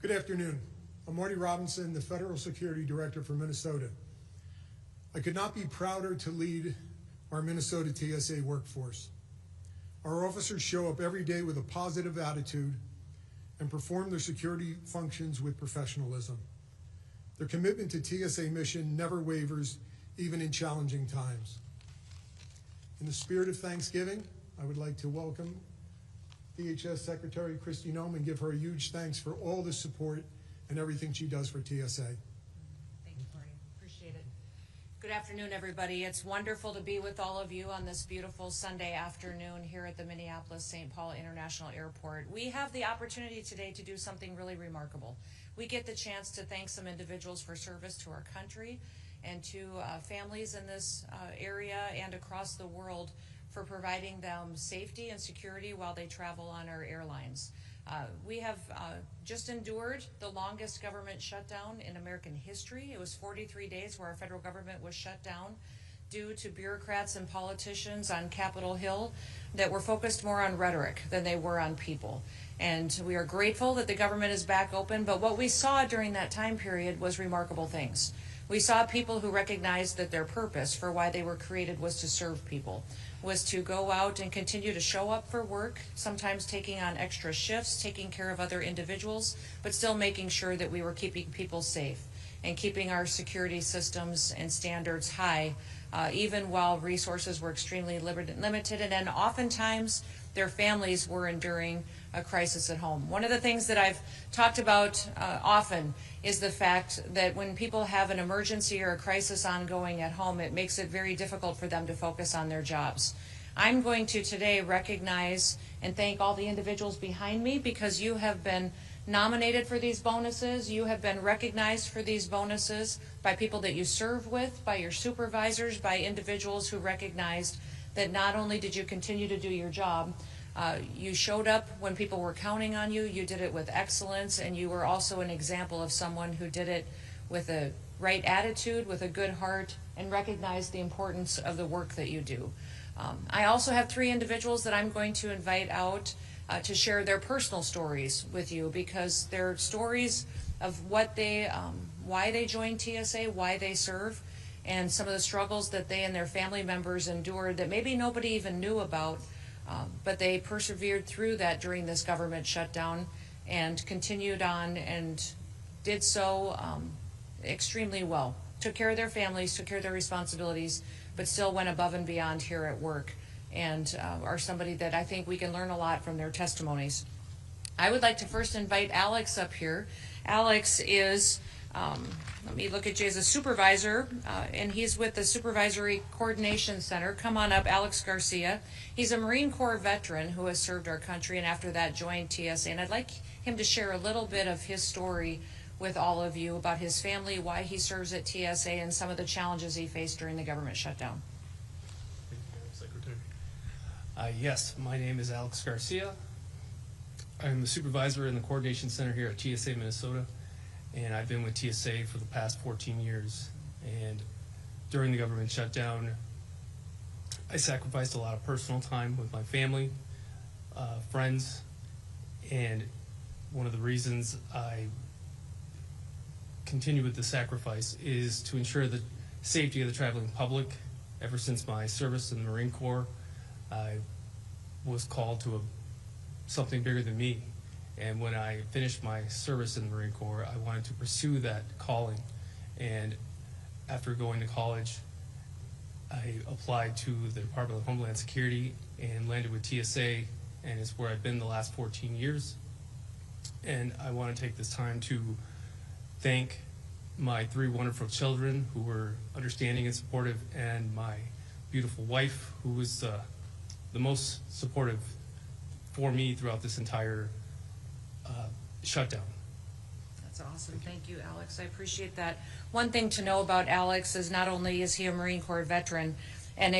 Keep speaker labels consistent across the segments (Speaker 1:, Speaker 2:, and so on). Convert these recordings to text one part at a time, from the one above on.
Speaker 1: Good afternoon. I'm Marty Robinson, the Federal Security Director for Minnesota. I could not be prouder to lead our Minnesota TSA workforce. Our officers show up every day with a positive attitude and perform their security functions with professionalism. Their commitment to TSA mission never wavers, even in challenging times. In the spirit of Thanksgiving, I would like to welcome DHS Secretary Kristi Noem and give her a huge thanks for all the support and everything she does for TSA.
Speaker 2: Thank you, Marty. Appreciate it. Good afternoon, everybody. It's wonderful to be with all of you on this beautiful Sunday afternoon here at the Minneapolis-St. Paul International Airport. We have the opportunity today to do something really remarkable. We get the chance to thank some individuals for service to our country and to families in this area and across the world for providing them safety and security while they travel on our airlines. We have just endured the longest government shutdown in American history. It was 43 days where our federal government was shut down due to bureaucrats and politicians on Capitol Hill that were focused more on rhetoric than they were on people. And we are grateful that the government is back open, but what we saw during that time period was remarkable things. We saw people who recognized that their purpose for why they were created was to serve people, was to go out and continue to show up for work, sometimes taking on extra shifts, taking care of other individuals, but still making sure that we were keeping people safe and keeping our security systems and standards high, even while resources were extremely limited, and then oftentimes their families were enduring a crisis at home. One of the things that I've talked about often is the fact that when people have an emergency or a crisis ongoing at home, it makes it very difficult for them to focus on their jobs. I'm going to today recognize and thank all the individuals behind me because you have been nominated for these bonuses. You have been recognized for these bonuses by people that you serve with, by your supervisors, by individuals who recognized that not only did you continue to do your job, you showed up when people were counting on you, you did it with excellence, and you were also an example of someone who did it with a right attitude, with a good heart, and recognized the importance of the work that you do. I also have 3 individuals that I'm going to invite out to share their personal stories with you, because they're stories of what they, why they joined TSA, why they serve, and some of the struggles that they and their family members endured that maybe nobody even knew about, but they persevered through that during this government shutdown and continued on and did so extremely well. Took care of their families, took care of their responsibilities, but still went above and beyond here at work, and are somebody that I think we can learn a lot from their testimonies. I would like to first invite Alex up here. Alex is, let me look at you, as a supervisor, and he's with the Supervisory Coordination Center. Come on up, Alex Garcia. He's a Marine Corps veteran who has served our country and after that joined TSA, and I'd like him to share a little bit of his story with all of you about his family, why he serves at TSA, and some of the challenges he faced during the government shutdown.
Speaker 3: Thank you, Secretary. Yes, my name is Alex Garcia. I'm the supervisor in the Coordination Center here at TSA Minnesota, and I've been with TSA for the past 14 years. And during the government shutdown, I sacrificed a lot of personal time with my family, friends, and one of the reasons I continue with the sacrifice is to ensure the safety of the traveling public. Ever since my service in the Marine Corps, I was called to something bigger than me. And when I finished my service in the Marine Corps, I wanted to pursue that calling. And after going to college, I applied to the Department of Homeland Security and landed with TSA, and it's where I've been the last 14 years. And I want to take this time to thank my 3 wonderful children who were understanding and supportive, and my beautiful wife who was the most supportive for me throughout this entire shutdown.
Speaker 2: That's awesome. Thank you, Alex. I appreciate that. One thing to know about Alex is not only is he a Marine Corps veteran and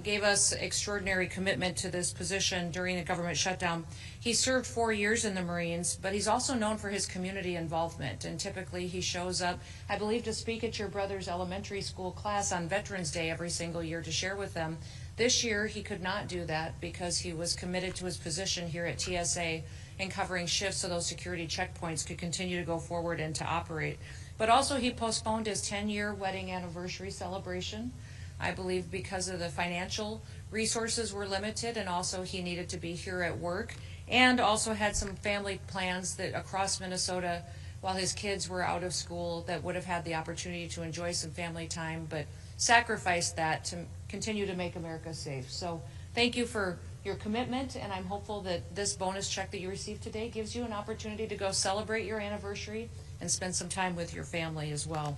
Speaker 2: gave us extraordinary commitment to this position during the government shutdown, he served 4 years in the Marines, but he's also known for his community involvement. And typically he shows up, I believe, to speak at your brother's elementary school class on Veterans Day every single year to share with them. This year he could not do that because he was committed to his position here at TSA and covering shifts so those security checkpoints could continue to go forward and to operate. But also he postponed his 10-year wedding anniversary celebration, I believe because of the financial resources were limited, and also he needed to be here at work, and also had some family plans that across Minnesota while his kids were out of school that would have had the opportunity to enjoy some family time, but sacrificed that to continue to make America safe. So thank you for your commitment, and I'm hopeful that this bonus check that you received today gives you an opportunity to go celebrate your anniversary and spend some time with your family as well.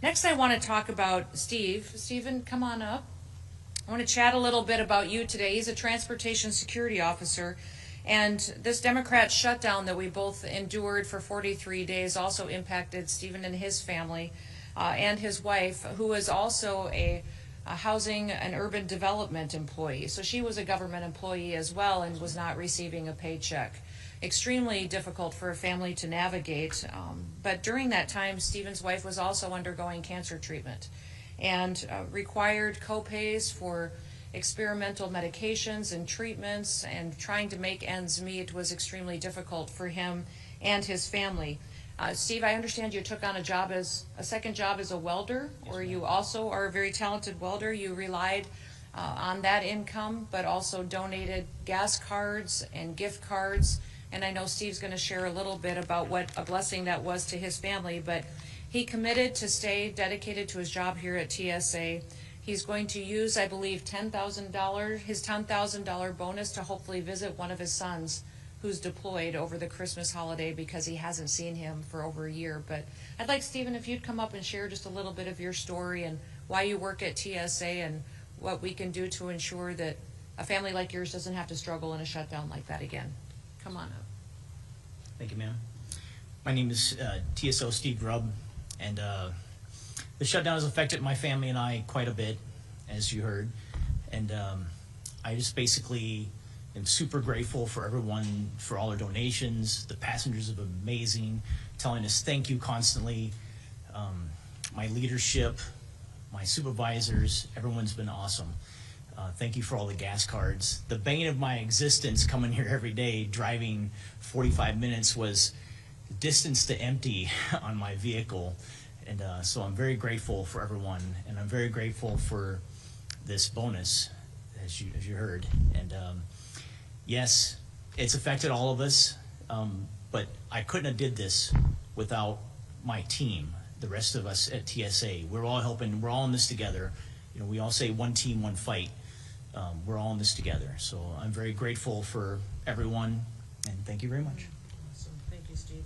Speaker 2: Next, I want to talk about Steve. Stephen, come on up. I want to chat a little bit about you today. He's a transportation security officer, and this Democrat shutdown that we both endured for 43 days also impacted Stephen and his family and his wife, who is also a housing and urban development employee. So she was a government employee as well and was not receiving a paycheck. Extremely difficult for a family to navigate. But during that time, Stephen's wife was also undergoing cancer treatment and required co-pays for experimental medications and treatments, and trying to make ends meet was extremely difficult for him and his family. Steve, I understand you took on a second job as a welder, or you also are a very talented welder. You relied on that income, but also donated gas cards and gift cards. And I know Steve's going to share a little bit about what a blessing that was to his family, but he committed to stay dedicated to his job here at TSA. He's going to use, I believe, his $10,000 bonus to hopefully visit one of his sons who's deployed over the Christmas holiday, because he hasn't seen him for over a year. But I'd like, Stephen, if you'd come up and share just a little bit of your story and why you work at TSA and what we can do to ensure that a family like yours doesn't have to struggle in a shutdown like that again. Come on up.
Speaker 4: Thank you, ma'am. My name is TSO Steve Grub, and the shutdown has affected my family and I quite a bit, as you heard. And I just basically am super grateful for everyone, for all their donations. The passengers have been amazing, telling us thank you constantly. My leadership, my supervisors, everyone's been awesome. Thank you for all the gas cards. The bane of my existence coming here every day, driving 45 minutes, was distance to empty on my vehicle. And so I'm very grateful for everyone, and I'm very grateful for this bonus, as you heard. And yes, it's affected all of us, but I couldn't have did this without my team, the rest of us at TSA. We're all helping, we're all in this together. You know, we all say one team, one fight. We're all in this together. So I'm very grateful for everyone, and thank you very much.
Speaker 2: Awesome. Thank you, Steve.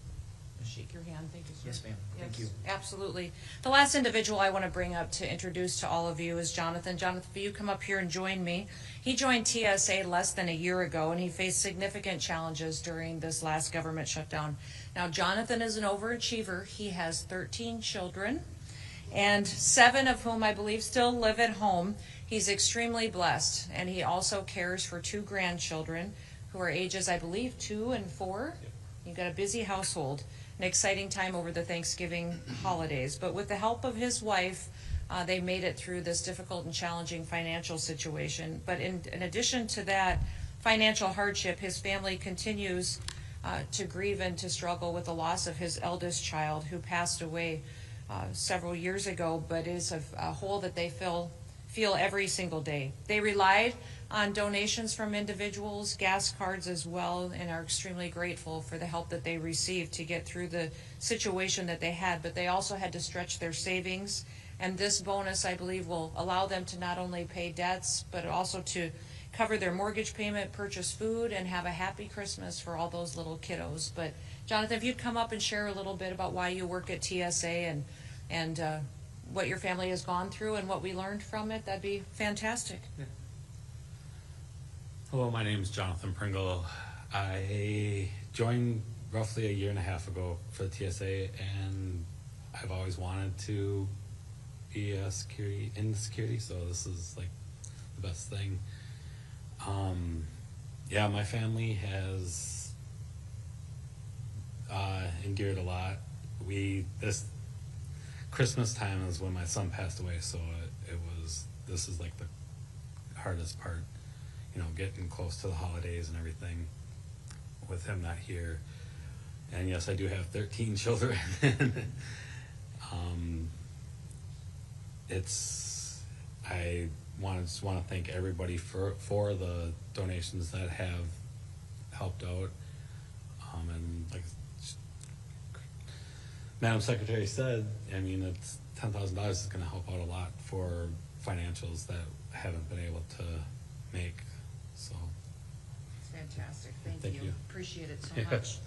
Speaker 2: Shake your hand. Thank you, sir.
Speaker 4: Yes, ma'am. Thank you.
Speaker 2: Absolutely. The last individual I want to bring up to introduce to all of you is Jonathan. Jonathan, will you come up here and join me? He joined TSA less than a year ago, and he faced significant challenges during this last government shutdown. Now, Jonathan is an overachiever. He has 13 children, and 7 of whom I believe still live at home. He's extremely blessed, and he also cares for 2 grandchildren who are ages, I believe, 2 and 4. You've got a busy household. An exciting time over the Thanksgiving holidays. But with the help of his wife, they made it through this difficult and challenging financial situation. But in addition to that financial hardship, his family continues to grieve and to struggle with the loss of his eldest child, who passed away several years ago, but is a hole that they feel every single day. They relied on donations from individuals, gas cards as well, and are extremely grateful for the help that they received to get through the situation that they had. But they also had to stretch their savings, and this bonus, I believe, will allow them to not only pay debts, but also to cover their mortgage payment, purchase food, and have a happy Christmas for all those little kiddos. But Jonathan, if you'd come up and share a little bit about why you work at TSA and what your family has gone through and what we learned from it, that'd be fantastic.
Speaker 5: Yeah. Hello, my name is Jonathan Pringle. I joined roughly a year and a half ago for the TSA, and I've always wanted to be in security, so this is like the best thing. Yeah, my family has endured a lot. This Christmas time is when my son passed away, so this is like the hardest part, you know, getting close to the holidays and everything. with him not here. And yes, I do have 13 children. I just want to thank everybody for the donations that have helped out. And like Madam Secretary said, I mean, it's $10,000 is going to help out a lot for financials that haven't been able to make. So
Speaker 2: It's fantastic. Thank
Speaker 5: Thank
Speaker 2: you.
Speaker 5: you.
Speaker 2: Appreciate it so much.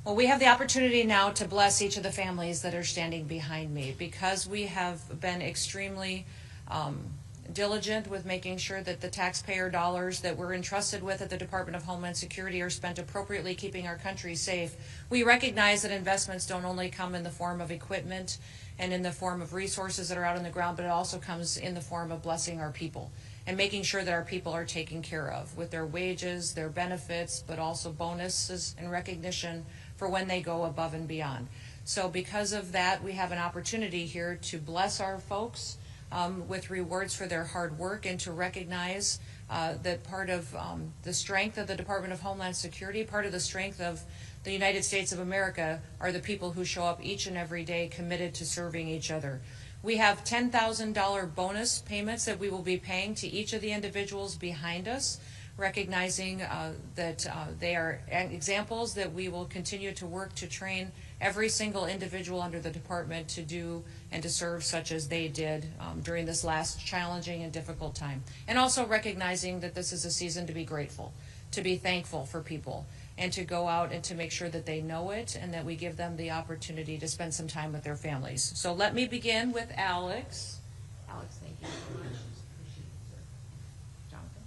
Speaker 2: Well, we have the opportunity now to bless each of the families that are standing behind me, because we have been extremely diligent with making sure that the taxpayer dollars that we're entrusted with at the Department of Homeland Security are spent appropriately, keeping our country safe. We recognize that investments don't only come in the form of equipment and in the form of resources that are out on the ground, but it also comes in the form of blessing our people and making sure that our people are taken care of with their wages, their benefits, but also bonuses and recognition for when they go above and beyond. So because of that, we have an opportunity here to bless our folks with rewards for their hard work, and to recognize that part of the strength of the Department of Homeland Security, part of the strength of the United States of America, are the people who show up each and every day committed to serving each other. We have $10,000 bonus payments that we will be paying to each of the individuals behind us, recognizing that they are examples that we will continue to work to train every single individual under the department to do and to serve such as they did during this last challenging and difficult time. And also recognizing that this is a season to be grateful, to be thankful for people, and to go out and to make sure that they know it and that we give them the opportunity to spend some time with their families. So let me begin with Alex. Alex, thank you so much. Appreciate it, sir. Jonathan?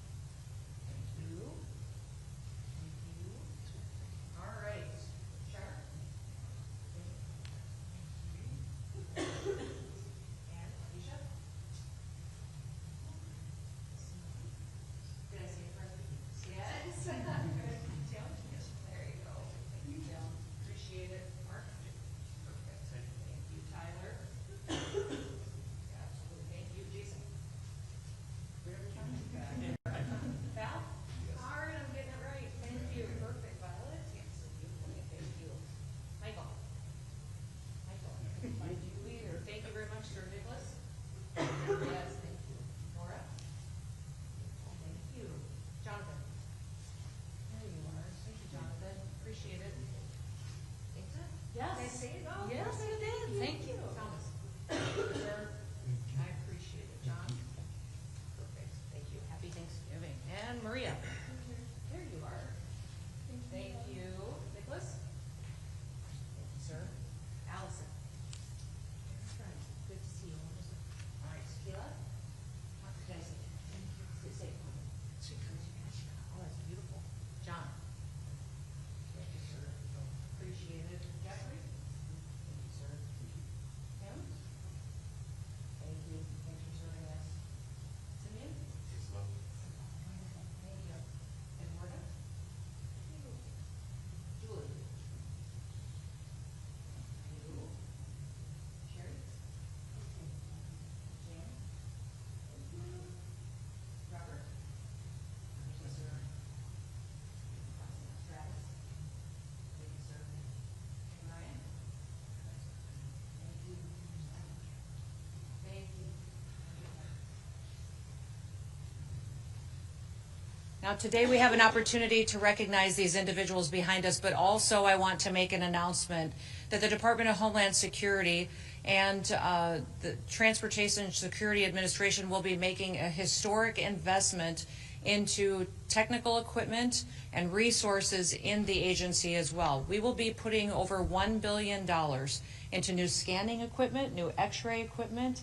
Speaker 2: Thank you. Thank you. All right. Sharp? And Alicia? Did I say it correctly? Yes. Tim? Yes. There you go. Thank you, Tim. Appreciate it. Mark? Perfect. Thank you, Tyler. Absolutely. Thank you, Jason. Whatever county you got. Val? All right, I'm getting it right. Thank you. Perfect. Violet? Yes, beautiful. Thank you. Michael? Michael? By Julie, or thank you very much, Sir Nicholas. Yes, thank you. Nora? Thank you. Jonathan? There you are. Thank you, Jonathan. Appreciate it. Nathan? Yes. Did I say it? Oh, yes, I did. Thank you. Thomas? Sir? I appreciate it. John? Perfect. Thank you. Happy Thanksgiving. And Maria? There you are. Thank you. Nicholas? Thank you, sir. Allison? Good to see you. All right, Tequila? Did I say it? Say it. Sweet country. Oh, that's beautiful. John? Thank you, sir. Appreciate it. Jeffrey? Thank you, sir. Tim? Thank you. Thanks for serving us. Simeon? Thank you. And Morgan? Julie? Thank you. Sherry? Jan? Robert? Thank you, sir. Travis? Thank you, sir. And Ryan? Thank you. Thank you. Now, today we have an opportunity to recognize these individuals behind us, but also I want to make an announcement that the Department of Homeland Security and the Transportation Security Administration will be making a historic investment into technical equipment and resources in the agency as well. We will be putting over $1 billion into new scanning equipment, new x-ray equipment,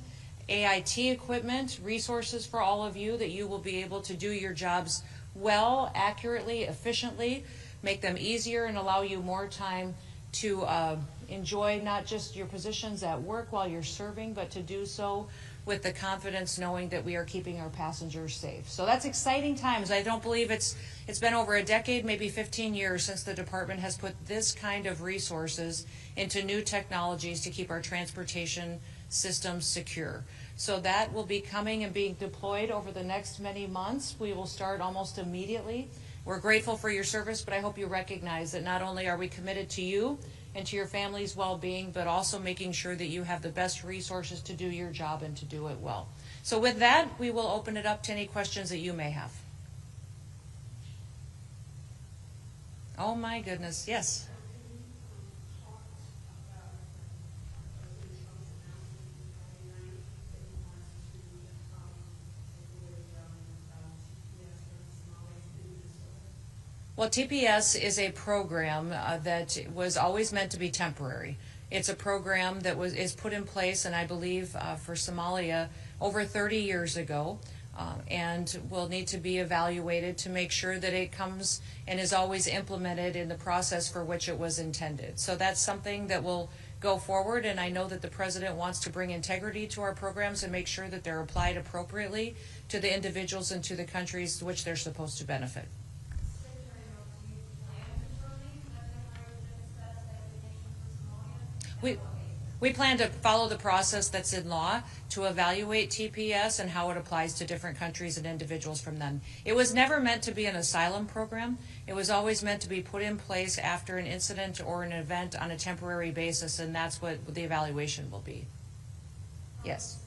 Speaker 2: AIT equipment, resources for all of you, that you will be able to do your jobs well, accurately, efficiently, make them easier, and allow you more time to enjoy not just your positions at work while you're serving, but to do so with the confidence knowing that we are keeping our passengers safe. So that's exciting times. I don't believe it's been over a decade, maybe 15 years, since the department has put this kind of resources into new technologies to keep our transportation systems secure. So that will be coming and being deployed over the next many months. We will start almost immediately We're grateful for your service, but I hope you recognize that not only are we committed to you and to your family's well-being, but also making sure that you have the best resources to do your job and to do it well. So with that, we will open it up to any questions that you may have. Oh my goodness, yes. Well, TPS is a program that was always meant to be temporary. It's a program that is put in place, and I believe for Somalia over 30 years ago, and will need to be evaluated to make sure that it comes and is always implemented in the process for which it was intended. So that's something that will go forward, and I know that the President wants to bring integrity to our programs and make sure that they're applied appropriately to the individuals and to the countries to which they're supposed to benefit. We plan to follow the process that's in law to evaluate TPS and how it applies to different countries and individuals from them. It was never meant to be an asylum program. It was always meant to be put in place after an incident or an event on a temporary basis, and that's what the evaluation will be. Yes.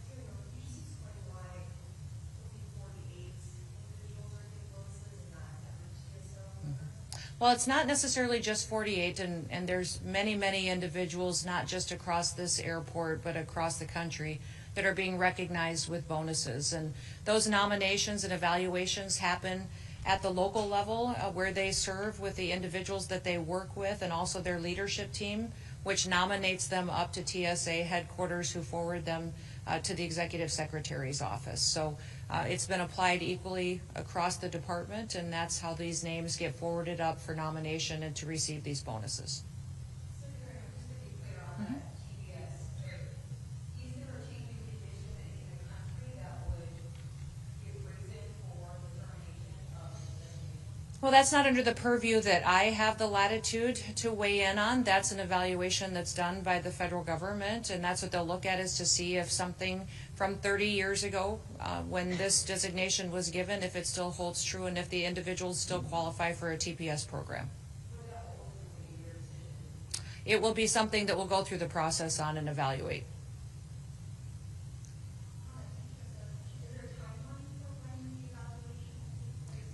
Speaker 2: Well, it's not necessarily just 48, and there's many, many individuals, not just across this airport, but across the country, that are being recognized with bonuses. And those nominations and evaluations happen at the local level where they serve with the individuals that they work with, and also their leadership team, which nominates them up to TSA headquarters, who forward them to the executive secretary's office. So it's been applied equally across the department, and that's how these names get forwarded up for nomination and to receive these bonuses.
Speaker 6: So, just to be clear on that, TPS, is there a changing condition in the country that would give reason for the termination of the designation?
Speaker 2: Well, that's not under the purview that I have the latitude to weigh in on. That's an evaluation that's done by the federal government, and that's what they'll look at, is to see if something from 30 years ago, when this designation was given, if it still holds true and if the individuals still qualify for a TPS program. It will be something that we'll go through the process on and evaluate.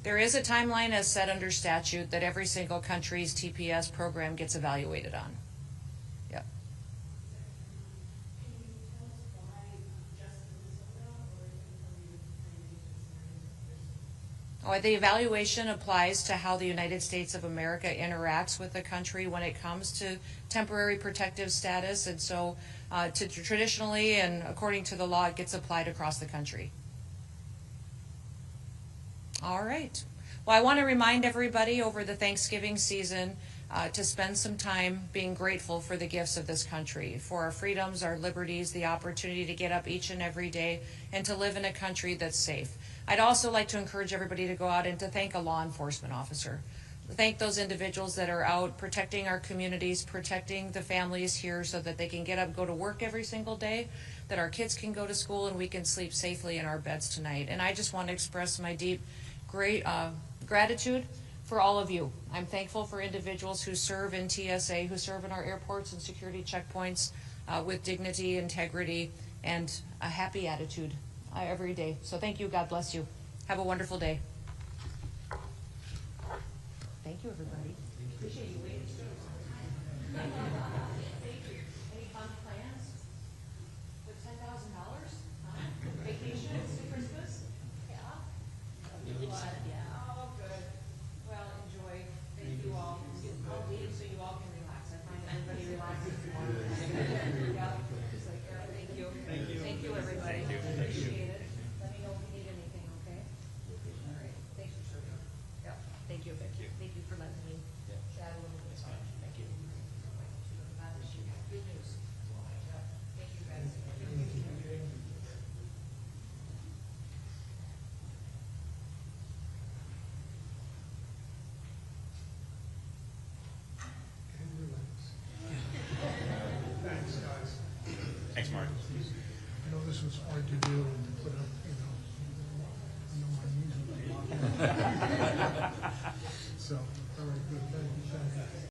Speaker 2: There is a timeline as set under statute that every single country's TPS program gets evaluated on. Yep. The evaluation applies to how the United States of America interacts with the country when it comes to temporary protective status, and so traditionally and according to the law, it gets applied across the country. All right. Well, I want to remind everybody over the Thanksgiving season to spend some time being grateful for the gifts of this country, for our freedoms, our liberties, the opportunity to get up each and every day and to live in a country that's safe. I'd also like to encourage everybody to go out and to thank a law enforcement officer. Thank those individuals that are out protecting our communities, protecting the families here so that they can get up, go to work every single day, that our kids can go to school and we can sleep safely in our beds tonight. And I just want to express my deep gratitude for all of you. I'm thankful for individuals who serve in TSA, who serve in our airports and security checkpoints with dignity, integrity, and a happy attitude every day. So thank you. God bless you. Have a wonderful day. Thank you, everybody. Appreciate you waiting. Thank you. Any fun plans with $10,000? Vacations to Christmas? Yeah. Yeah. Oh, good. Well, enjoy. Thank you all. I'll leave so you all can relax. I find everybody relaxes more. Yeah. Just like, thank you. Thank you. Thank you, everybody. Appreciate it. Let me know if you need anything, okay? All right. Thanks for serving. Yeah. Thank you. Thank you. Thank you for letting me chat a little bit. Thank you. Good news. Thank you, guys.
Speaker 1: And relax. Thanks, guys.
Speaker 5: Thanks, Marty.
Speaker 1: I know this was hard to do and to put up, I know my knees are All right, good. Thank you, Shannon.